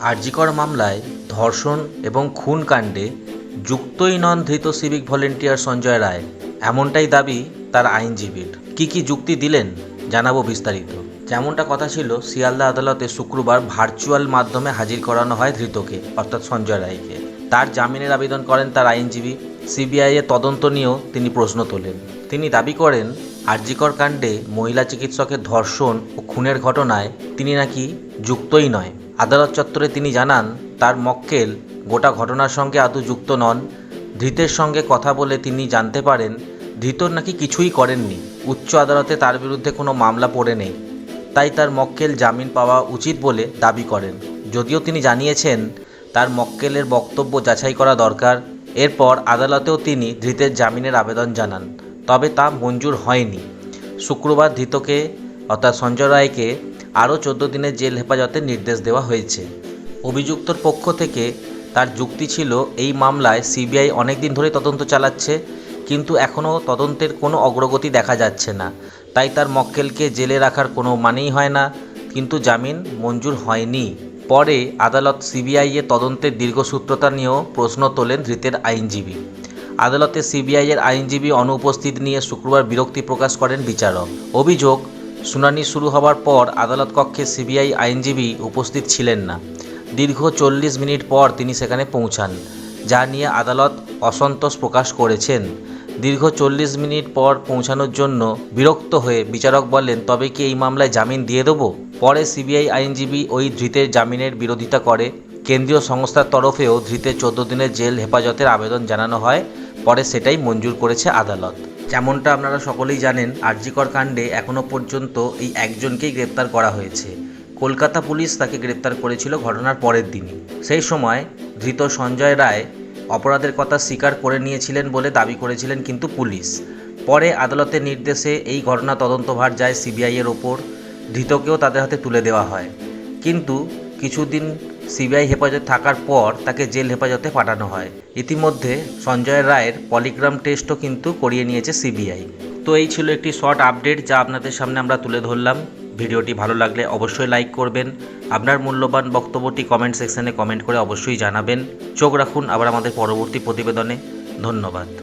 আরজিকর মামলায় ধর্ষণ এবং খুন কাণ্ডে যুক্তই নন ধৃত সিভিক ভলেন্টিয়ার সঞ্জয় রায়, এমনটাই দাবি তার আইনজীবীর। কি যুক্তি দিলেন জানাবো বিস্তারিত। যেমনটা কথা ছিল, শিয়ালদা আদালতে শুক্রবার ভার্চুয়াল মাধ্যমে হাজির করানো হয় ধৃতকে, অর্থাৎ সঞ্জয় রায়কে। তার জামিনের আবেদন করেন তার আইনজীবী। সিবিআইয়ের তদন্ত নিয়েও তিনি প্রশ্ন তোলেন। তিনি দাবি করেন, আরজিকর কাণ্ডে মহিলা চিকিৎসকের ধর্ষণ ও খুনের ঘটনায় তিনি নাকি যুক্তই নয়। আদালত চত্বরে তিনি জানান, তার মক্কেল গোটা ঘটনার সঙ্গে আদৌ যুক্ত নন। ধৃতের সঙ্গে কথা বলে তিনি জানতে পারেন ধৃতর নাকি কিছুই করেননি। উচ্চ আদালতে তার বিরুদ্ধে কোনো মামলা পড়ে নেই, তাই তার মক্কেল জামিন পাওয়া উচিত বলে দাবি করেন। যদিও তিনি জানিয়েছেন তার মক্কেলের বক্তব্য যাচাই করা দরকার। এরপর আদালতেও তিনি ধৃতের জামিনের আবেদন জানান, তবে তা মঞ্জুর হয়নি। শুক্রবার ধৃতকে অর্থাৎ সঞ্জয় রায়কে আরও 14 দিনের জেল হেফাজতের নির্দেশ দেওয়া হয়েছে। অভিযুক্তর পক্ষ থেকে তার যুক্তি ছিল, এই মামলায় সিবিআই অনেক দিন ধরে তদন্ত চালাচ্ছে, কিন্তু এখনও তদন্তের কোনো অগ্রগতি দেখা যাচ্ছে না, তাই তার মক্কেলকে জেলে রাখার কোনো মানেই হয় না, কিন্তু জামিন মঞ্জুর হয়নি। পরে আদালত সিবিআইয়ের তদন্তের দীর্ঘসূত্রতা নিয়েও প্রশ্ন তোলেন ধৃতের আইনজীবী। আদালতে সিবিআইয়ের আইনজীবী অনুপস্থিত নিয়ে শুক্রবার বিরক্তি প্রকাশ করেন বিচারক। অভিযোগ, শুনানি শুরু হওয়ার পর আদালত কক্ষে সিবিআই আইনজীবী উপস্থিত ছিলেন না। দীর্ঘ 40 মিনিট পর তিনি সেখানে পৌঁছান, যা নিয়ে আদালত অসন্তোষ প্রকাশ করেছেন। দীর্ঘ 40 মিনিট পর পৌঁছানোর জন্য বিরক্ত হয়ে বিচারক বললেন, তবে কি এই মামলায় জামিন দিয়ে দেবো? পরে সিবিআই আইনজীবী ওই ধৃতের জামিনের বিরোধিতা করে। কেন্দ্রীয় সংস্থার তরফেও ধৃতের 14 দিনের জেল হেফাজতের আবেদন জানানো হয়। পরে সেটাই মঞ্জুর করেছে আদালত। যেমনটা আপনারা সকলেই জানেন, আরজিকর কাণ্ডে এখনও পর্যন্ত এই একজনকেই গ্রেপ্তার করা হয়েছে। কলকাতা পুলিশ তাকে গ্রেপ্তার করেছিল ঘটনার পরের দিনই। সেই সময় ধৃত সঞ্জয় রায় অপরাধের কথা স্বীকার করে নিয়েছিলেন বলে দাবি করেছিলেন কিন্তু পুলিশ। পরে আদালতের নির্দেশে এই ঘটনা তদন্তভার যায় সিবিআইয়ের ওপর। ধৃতকেও তাদের হাতে তুলে দেওয়া হয়, কিন্তু কিছুদিন সিবিআই হেফাজতে থাকার পর তাকে জেল হেফাজতে পাঠানো হয়। ইতিমধ্যে সঞ্জয় রায়ের পলিগ্রাম টেস্টও কিন্তু করিয়ে নিয়েছে সিবিআই। তো এই ছিল একটি শর্ট আপডেট যা আপনাদের সামনে আমরা তুলে ধরলাম। ভিডিওটি ভালো লাগলে অবশ্যই লাইক করবেন। আপনার মূল্যবান বক্তব্যটি কমেন্ট সেকশনে কমেন্ট করে অবশ্যই জানাবেন। চোখ রাখুন আবার আমাদের পরবর্তী প্রতিবেদনে। ধন্যবাদ।